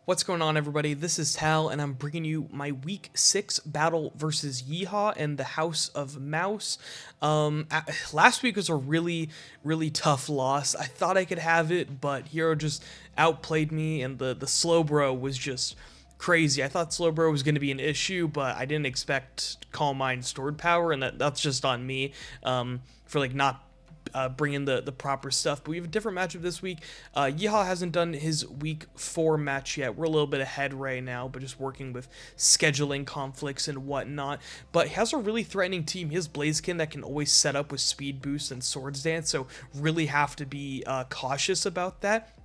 What's going on, everybody? This is Tal, and I'm bringing you my Week 6 battle versus Yeehaw and the House of Mouse. Last week was a really tough loss. I thought I could have it, but Hero just outplayed me, and the slow bro was just crazy. I thought slow bro was going to be an issue, but I didn't expect Calm Mind stored power, and that's just on me for not bring in the proper stuff. But we have a different matchup this week. Yeehaw hasn't done his week 4 match yet. We're a little bit ahead right now, but just working with scheduling conflicts and whatnot. But he has a really threatening team. He has BLAZIKEN that can always set up with speed boost and swords dance, so really have to be cautious about that.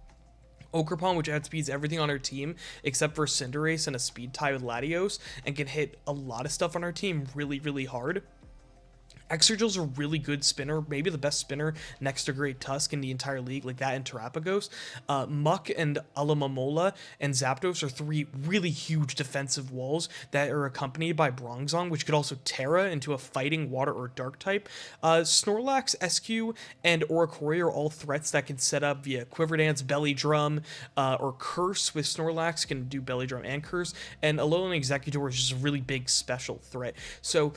Ogerpon, which outspeeds everything on our team except for Cinderace and a speed tie with Latios, and can hit a lot of stuff on our team really hard. Excadrill's a really good spinner, maybe the best spinner next to Great Tusk in the entire league, like that and Terapagos. Muck and Alomomola and Zapdos are 3 really huge defensive walls that are accompanied by Bronzong, which could also Terra into a fighting water or dark type. Snorlax, SQ, and Oricorio are all threats that can set up via Quiver Dance, Belly Drum, or Curse with Snorlax, can do Belly Drum and Curse, and Alolan Executor is just a really big special threat. So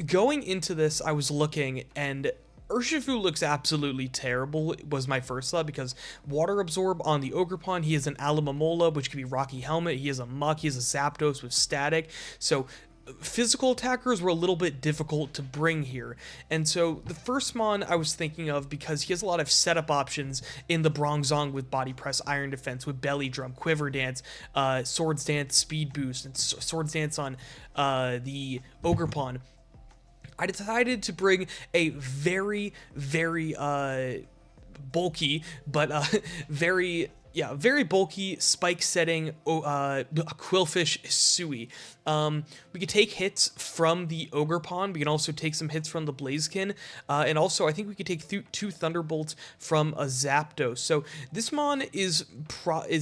going into this, I was looking, and Urshifu looks absolutely terrible, was my first thought, because Water Absorb on the Ogerpon, he has an Alomomola, which could be Rocky Helmet, he has a Muck, he has a Zapdos with Static, so physical attackers were a little bit difficult to bring here. And so the first mon I was thinking of, because he has a lot of setup options in the Bronzong with Body Press, Iron Defense, with Belly Drum, Quiver Dance, Swords Dance, Speed Boost, and Swords Dance on the Ogerpon, I decided to bring a very bulky, but very bulky spike setting Quillfish Sui. We could take hits from the Ogerpon. We can also take some hits from the BLAZIKEN, and also I think we could take 2 Thunderbolts from a Zapdos. So this mon is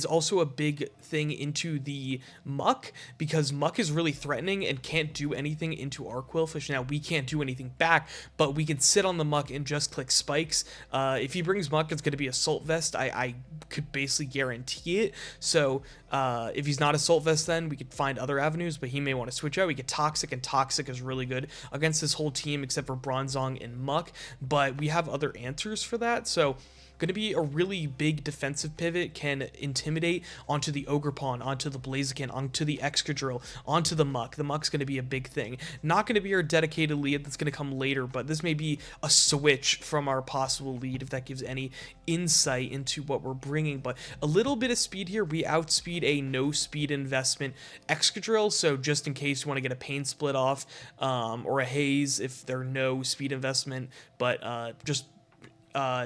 also a big thing into the Muck, because Muck is really threatening and can't do anything into our Quillfish. Now, we can't do anything back, but we can sit on the Muck and just click spikes. If he brings Muck, it's going to be Assault Vest. I could basically guarantee it. So if he's not Assault Vest, then we could find other avenues, but he may want to switch out. We get Toxic, and Toxic is really good against this whole team except for Bronzong and Muck, but we have other answers for that. So going to be a really big defensive pivot, can intimidate onto the Ogerpon, onto the BLAZIKEN, onto the Excadrill, onto the Muck. The Muck's going to be a big thing. Not going to be our dedicated lead, that's going to come later, but this may be a switch from our possible lead, if that gives any insight into what we're bringing. But a little bit of speed here. We outspeed a no speed investment Excadrill, so just in case you want to get a Pain Split off, or a Haze if they're no speed investment, but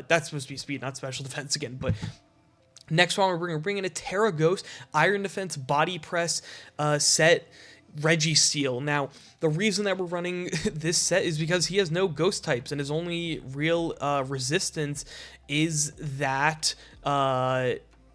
that's supposed to be speed, not special defense again. But next one, we're bringing a Terra Ghost, Iron Defense, Body Press set, Registeel. Now, the reason that we're running this set is because he has no ghost types, and his only real resistance is that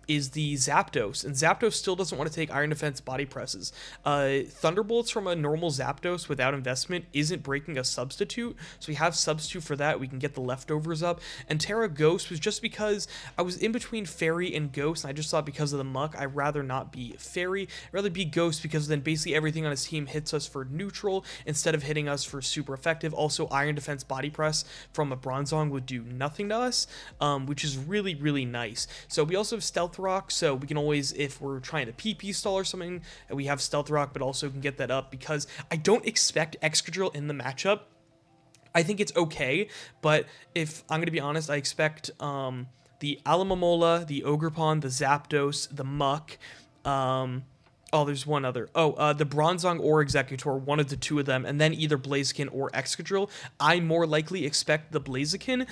is the Zapdos, and Zapdos still doesn't want to take Iron Defense Body Presses. Thunderbolts from a normal Zapdos without investment isn't breaking a substitute, so we have substitute for that. We can get the leftovers up. And Terra Ghost was just because I was in between Fairy and Ghost, and I just thought because of the Muck, I'd rather not be Fairy, I'd rather be Ghost, because then basically everything on his team hits us for neutral instead of hitting us for super effective. Also, Iron Defense Body Press from a Bronzong would do nothing to us, which is really nice. So we also have Stealth Rock, so we can always, if we're trying to PP stall or something, we have Stealth Rock, but also can get that up, because I don't expect Excadrill in the matchup. I think it's okay, but if I'm going to be honest, I expect the Alomomola, the Ogerpon, the Zapdos, the Muck, oh, there's one other. The Bronzong or Executor, one of the 2 of them, and then either BLAZIKEN or Excadrill. I more likely expect the BLAZIKEN,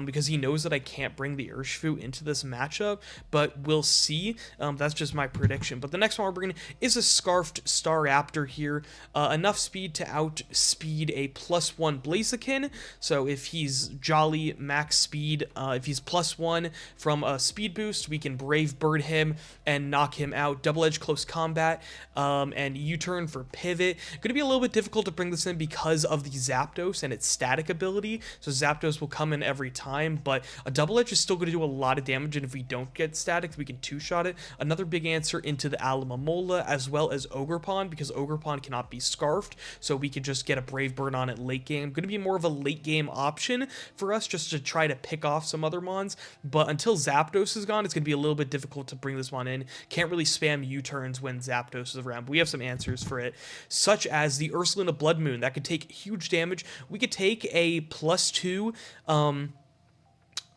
because he knows that I can't bring the Urshifu into this matchup, but we'll see. That's just my prediction. But the next one we're bringing is a Scarfed Staraptor here. Enough speed to outspeed a +1 BLAZIKEN. So if he's Jolly max speed, if he's +1 from a speed boost, we can Brave Bird him and knock him out. Double Edge Close Combat combat, and U-turn for pivot. Going to be a little bit difficult to bring this in because of the Zapdos and its static ability. So Zapdos will come in every time, but a double edge is still going to do a lot of damage, and if we don't get static, we can two-shot it. Another big answer into the Alomomola, as well as Ogerpon, because Ogerpon cannot be scarfed, so we could just get a Brave Bird on it late game. Going to be more of a late game option for us just to try to pick off some other mons, but until Zapdos is gone, it's going to be a little bit difficult to bring this mon in. Can't really spam U-turns when Zapdos is around, but we have some answers for it, such as the Ursaluna Blood Moon. That could take huge damage. We could take a +2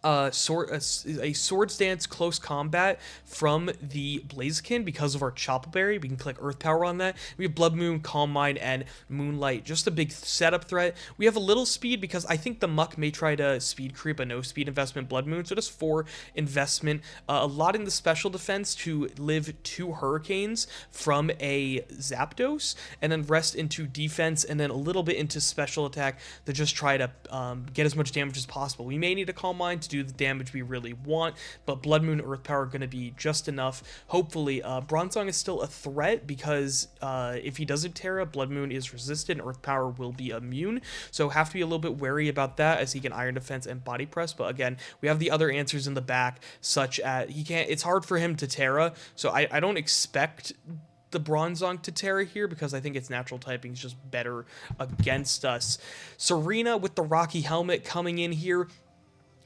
a Swords Dance close combat from the Blaziken because of our Chople Berry. We can click Earth Power on that. We have Blood Moon, Calm Mind, and Moonlight. Just a big setup threat. We have a little speed because I think the Muck may try to speed creep a no speed investment Blood Moon, so just 4 investment. A lot in the special defense to live 2 Hurricanes from a Zapdos, and then rest into defense, and then a little bit into special attack to just try to get as much damage as possible. We may need a Calm Mind to do the damage we really want, but Blood Moon, Earth Power are going to be just enough. Hopefully, Bronzong is still a threat because if he doesn't Terra, Blood Moon is resistant, Earth Power will be immune, so have to be a little bit wary about that as he can Iron Defense and Body Press. But again, we have the other answers in the back, such as he can't. It's hard for him to Terra, so I don't expect the Bronzong to Terra here because I think its natural typing is just better against us. Serena with the Rocky Helmet coming in here.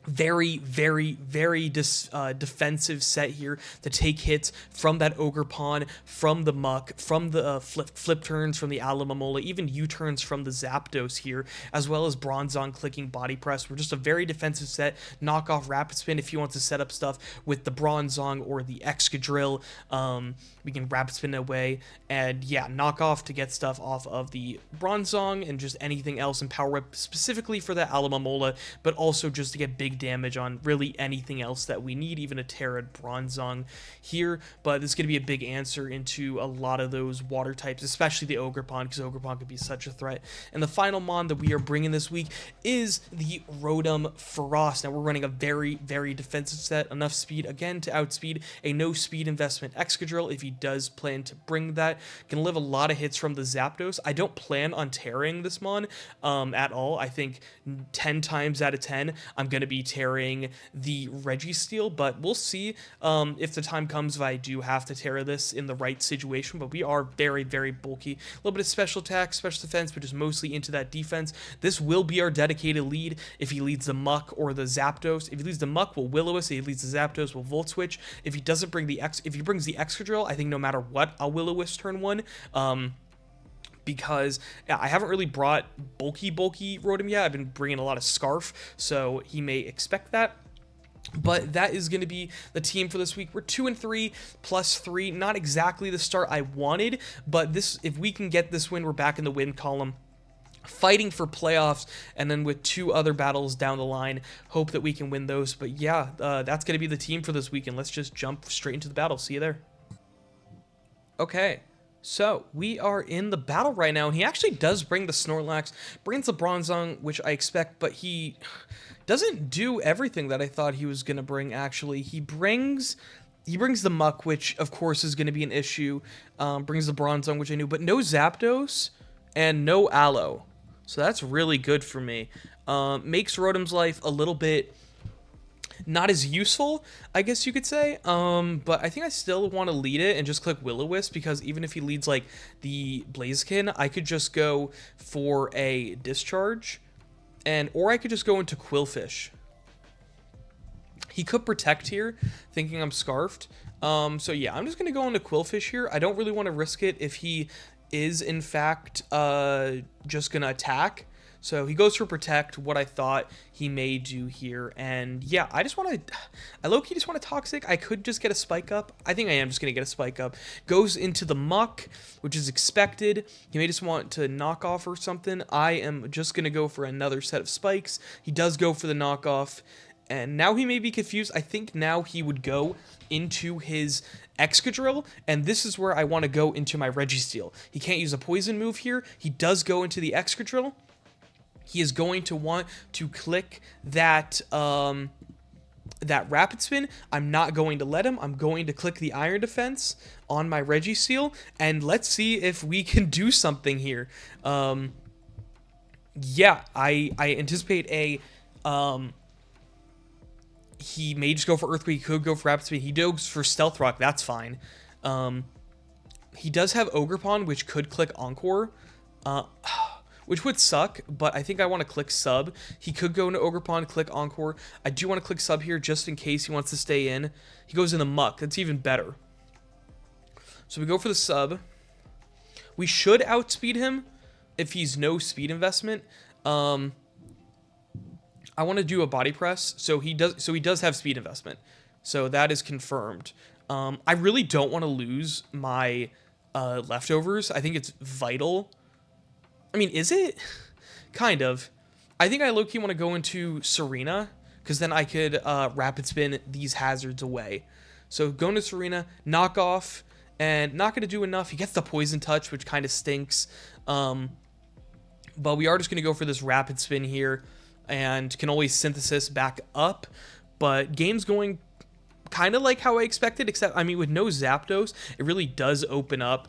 Very, very, very defensive set here to take hits from that Ogerpon, from the Muck, from the flip turns from the Alomomola, even U-turns from the Zapdos here, as well as Bronzong clicking Body Press. We're just a very defensive set. Knock off Rapid Spin if you want to set up stuff with the Bronzong or the Excadrill. We can Rapid Spin away, and yeah, knock off to get stuff off of the Bronzong and just anything else, and Power Whip specifically for the Alomomola, but also just to get big damage on really anything else that we need, even a Terra Bronzong here. But this is going to be a big answer into a lot of those water types, especially the Ogerpon, because Ogerpon could be such a threat. And the final mon that we are bringing this week is the Rotom Frost. Now we're running a very, very defensive set, enough speed again to outspeed a no speed investment Excadrill if he does plan to bring that. Can live a lot of hits from the Zapdos. I don't plan on tearing this mon at all. I think 10 times out of 10 I'm going to be tearing the Registeel, but we'll see if the time comes if I do have to Terra this in the right situation. But we are very, very bulky. A little bit of special attack, special defense, but just mostly into that defense. This will be our dedicated lead if he leads the Muck or the Zapdos. If he leads the Muck, we'll Will-O-Wisp. If he leads the Zapdos, we'll Volt Switch. If he doesn't bring the if he brings the Excadrill, I think no matter what, I'll Will-O-Wisp turn 1. Because yeah, I haven't really brought bulky Rotom yet. I've been bringing a lot of Scarf, so he may expect that. But that is going to be the team for this week. We're 2-3 +3. Not exactly the start I wanted, but this, if we can get this win, we're back in the win column, fighting for playoffs, and then with 2 other battles down the line, hope that we can win those. But yeah, that's going to be the team for this week, and let's just jump straight into the battle. See you there. Okay. So, we are in the battle right now, and he actually does bring the Snorlax, brings the Bronzong, which I expect, but he doesn't do everything that I thought he was going to bring, actually. He brings the Muck, which, of course, is going to be an issue, brings the Bronzong, which I knew, but no Zapdos and no Aloe. So that's really good for me. Makes Rotom's life a little bit not as useful, I guess you could say, but I think I still want to lead it and just click Will-O-Wisp, because even if he leads like the Blaziken, I could just go for a Discharge, or I could just go into Quillfish. He could Protect here, thinking I'm Scarfed, so yeah, I'm just going to go into Quillfish here. I don't really want to risk it if he is in fact just going to attack. So he goes for Protect, what I thought he may do here. And yeah, I low-key just want a Toxic. I could just get a Spike Up. I think I am just going to get a Spike Up. Goes into the Muck, which is expected. He may just want to knock off or something. I am just going to go for another set of Spikes. He does go for the knockoff. And now he may be confused. I think now he would go into his Excadrill, and this is where I want to go into my Registeel. He can't use a Poison move here. He does go into the Excadrill. He is going to want to click that that rapid spin, I'm not going to let him. I'm going to click the iron defense on my Registeel, and let's see if we can do something here. Yeah, I anticipate a he may just go for Earthquake, he could go for Rapid Spin, he goes for Stealth Rock, that's fine. He does have Ogerpon, which could click Encore, which would suck, but I think I want to click Sub. He could go into Ogerpon, click Encore. I do want to click Sub here just in case he wants to stay in. He goes in the Muck, that's even better. So we go for the Sub. We should outspeed him if he's no speed investment. I want to do a Body Press, so he does have speed investment. So that is confirmed. I really don't want to lose my leftovers. I think it's vital. I mean, is it? Kind of. I think I low-key want to go into Serena, because then I could Rapid Spin these hazards away. So going to Serena, knock off, and not going to do enough. He gets the Poison Touch, which kind of stinks. But we are just going to go for this Rapid Spin here, and can always Synthesis back up. But game's going kind of like how I expected, except, I mean, with no Zapdos, it really does open up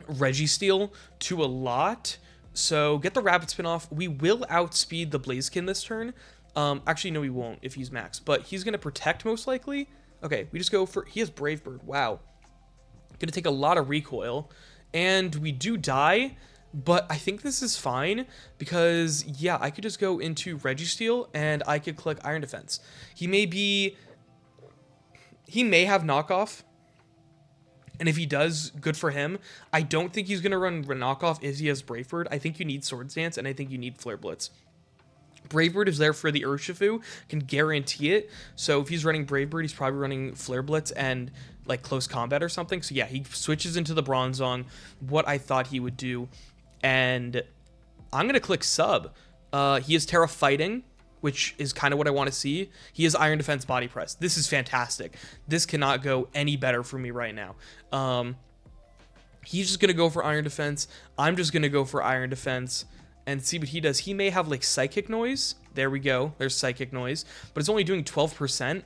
Registeel to a lot. So get the Rapid Spin off. We will outspeed the Blaziken this turn. Actually, no, we won't if he's max, but he's going to Protect most likely. Okay, we just go for, he has Brave Bird. Wow. Going to take a lot of recoil, and we do die, but I think this is fine because, yeah, I could just go into Registeel and I could click Iron Defense. He may have knockoff, and if he does, good for him. I don't think he's going to run knockoff if he has Brave Bird. I think you need Swords Dance, and I think you need Flare Blitz. Brave Bird is there for the Urshifu, can guarantee it. So if he's running Brave Bird, he's probably running Flare Blitz and like close combat or something. So yeah, he switches into the Bronzong, what I thought he would do. And I'm going to click Sub. He is Terra Fighting, which is kind of what I want to see. He has Iron Defense Body Press. This is fantastic. This cannot go any better for me right now. He's just going to go for Iron Defense. I'm just going to go for Iron Defense and see what he does. He may have like Psychic Noise. There we go. There's Psychic Noise. But it's only doing 12%.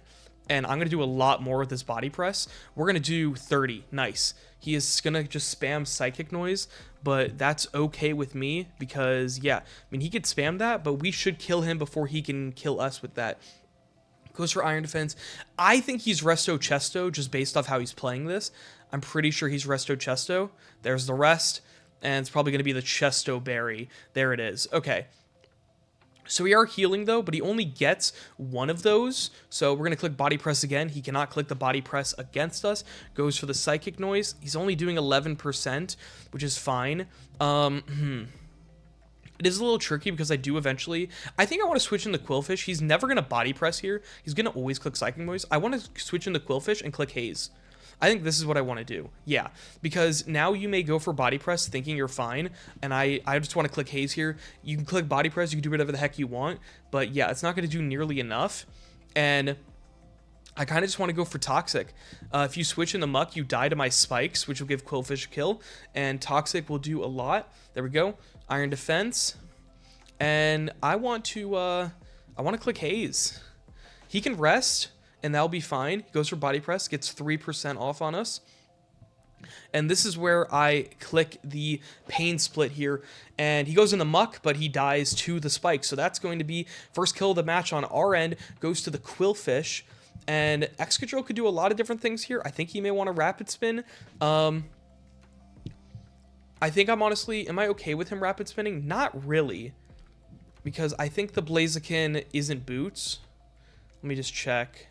And I'm going to do a lot more with this Body Press. We're going to do 30. Nice. He is going to just spam Psychic Noise. But that's okay with me because, yeah, I mean, he could spam that, but we should kill him before he can kill us with that. Goes for Iron Defense. I think he's Resto Chesto just based off how he's playing this. I'm pretty sure he's Resto Chesto. There's the rest. And it's probably going to be the Chesto Berry. There it is. Okay. So we are healing, though, but he only gets one of those. So we're going to click Body Press again. He cannot click the Body Press against us. Goes for the Psychic Noise. He's only doing 11%, which is fine. It is a little tricky because I do eventually... I think I want to switch into Quillfish. He's never going to Body Press here. He's going to always click Psychic Noise. I want to switch into Quillfish and click Haze. I think this is what I want to do. Yeah, because now you may go for Body Press thinking you're fine, and I just want to click Haze here. You can click Body Press, you can do whatever the heck you want, but yeah, it's not going to do nearly enough, and I kind of just want to go for Toxic. If you switch in the Muck, you die to my Spikes, which will give Quillfish a kill, and Toxic will do a lot. There we go. Iron Defense, and I want to click Haze. He can rest, and that'll be fine. He goes for Body Press, gets 3% off on us. And this is where I click the Pain Split here. And he goes in the Muck, but he dies to the Spike. So that's going to be first kill of the match on our end. Goes to the Quillfish. And Excadrill could do a lot of different things here. I think he may want to Rapid Spin. I think I'm honestly... Am I okay with him Rapid Spinning? Not really. Because I think the Blaziken isn't Boots. Let me just check.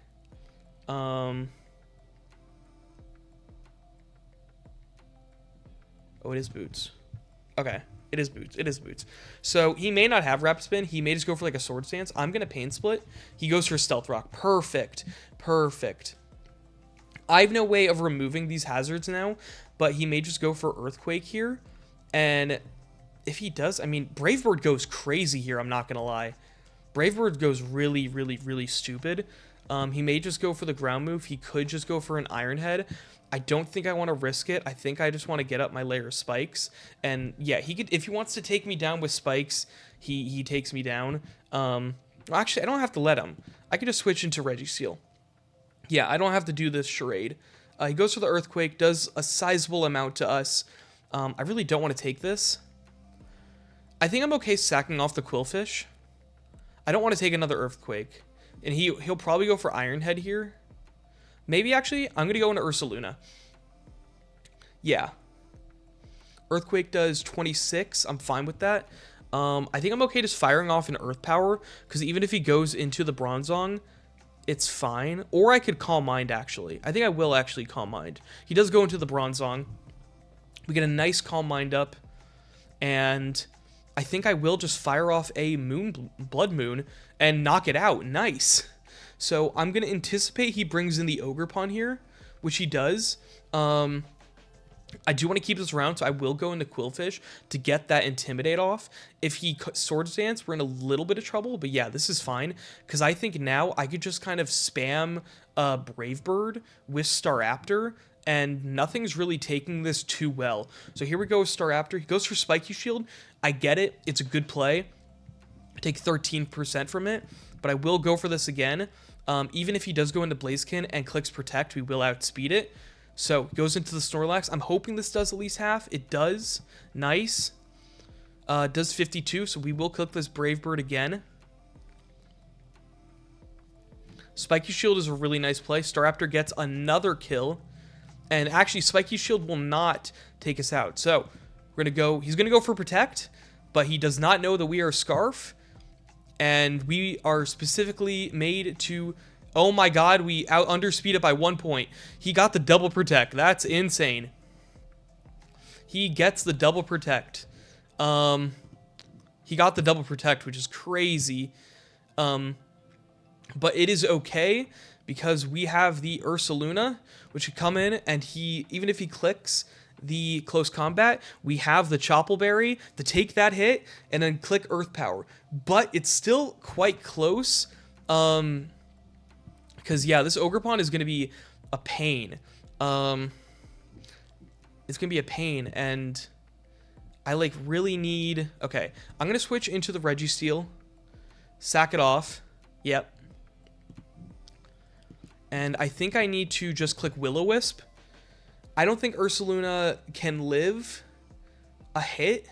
Oh, it is Boots. Okay, it is Boots. It is Boots. So he may not have Rapid Spin. He may just go for like a Sword Stance. I'm going to Pain Split. He goes for Stealth Rock. Perfect. Perfect. I have no way of removing these hazards now, but he may just go for Earthquake here. And if he does, I mean, Brave Bird goes crazy here, I'm not going to lie. Brave Bird goes really, really, really stupid. He may just go for the ground move. He could just go for an Iron Head. I don't think I want to risk it. I think I just want to get up my layer of Spikes. And yeah, he could, if he wants to take me down with Spikes, he takes me down. Well, actually, I don't have to let him. I can just switch into Registeel. Yeah, I don't have to do this charade. He goes for the Earthquake, does a sizable amount to us. I really don't want to take this. I think I'm okay sacking off the Quillfish. I don't want to take another Earthquake. And he'll probably go for Iron Head here. Maybe, actually, I'm going to go into Ursaluna. Yeah. Earthquake does 26. I'm fine with that. I think I'm okay just firing off an Earth Power, because even if he goes into the Bronzong, it's fine. Or I could Calm Mind, actually. I think I will actually Calm Mind. He does go into the Bronzong. We get a nice Calm Mind up. And I think I will just fire off a Blood Moon and knock it out. Nice. So I'm going to anticipate he brings in the Ogerpon here, which he does. I do want to keep this around, so I will go into Quillfish to get that Intimidate off. If he Swords Dance, we're in a little bit of trouble, but yeah, this is fine, because I think now I could just kind of spam Brave Bird with Staraptor, and nothing's really taking this too well. So here we go with Staraptor. He goes for Spiky Shield. I get it. It's a good play. I take 13% from it, but I will go for this again. Even if he does go into Blaziken and clicks Protect, we will outspeed it. So, goes into the Snorlax. I'm hoping this does at least half. It does. Nice. Does 52, so we will click this Brave Bird again. Spiky Shield is a really nice play. Staraptor gets another kill. And actually, Spiky Shield will not take us out. So, we're going to go... He's going to go for Protect, but he does not know that we are Scarf. And we are specifically made to... Oh my god, we underspeed it by 1 point. He got the double protect. That's insane. He gets the double protect. He got the double protect, which is crazy. But it is okay because we have the Ursaluna, which could come in and even if he clicks the close combat, we have the Choppleberry to take that hit and then click Earth Power. But it's still quite close. Because, yeah, this Ogerpon is going to be a pain. It's going to be a pain, and I, like, really need... Okay, I'm going to switch into the Registeel. Sack it off. Yep. And I think I need to just click Will-O-Wisp. I don't think Ursaluna can live a hit.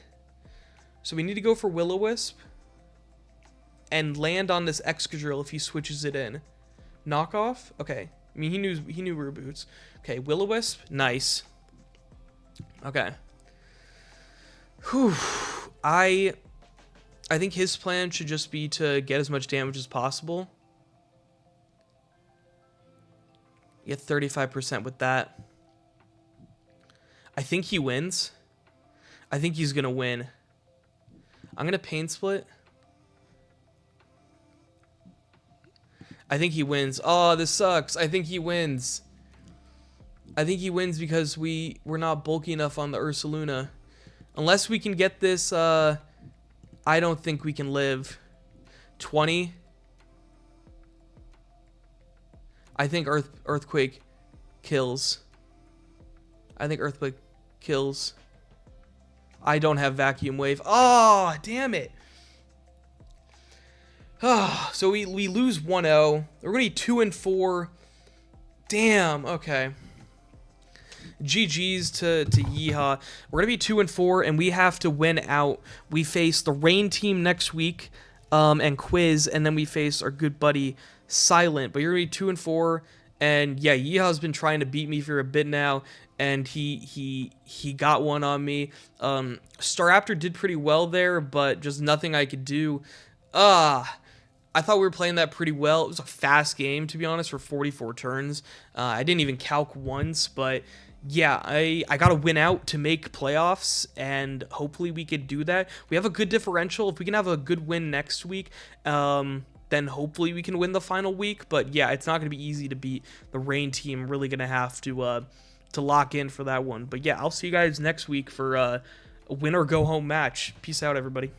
So we need to go for Will-O-Wisp. And land on this Excadrill if he switches it in. Knockoff? Okay. I mean, he knew Reboots. Okay, Will-O-Wisp. Nice. Okay. Whew. I think his plan should just be to get as much damage as possible. Get 35% with that. I think he wins. I think he's going to win. I'm going to Pain Split. I think he wins. Oh, this sucks. I think he wins. I think he wins because we're not bulky enough on the Ursaluna. Unless we can get this, I don't think we can live. 20. I think Earthquake kills. I think Earthquake kills. I don't have Vacuum Wave. Oh, damn it. So we lose 1-0. We're going to be 2-4. Damn, okay. GG's to Yeehaw. We're going to be 2-4, and we have to win out. We face the Rain team next week, and Quiz, and then we face our good buddy Silent. But you're going to be 2-4, and yeah, Yeehaw's been trying to beat me for a bit now, and he got one on me. Staraptor did pretty well there, but just nothing I could do. I thought we were playing that pretty well. It was a fast game, to be honest, for 44 turns. I didn't even calc once, but yeah, I got to win out to make playoffs, and hopefully we could do that. We have a good differential. If we can have a good win next week, then hopefully we can win the final week. But yeah, it's not going to be easy to beat the Rain team. Really going to have to lock in for that one. But yeah, I'll see you guys next week for a win or go home match. Peace out, everybody.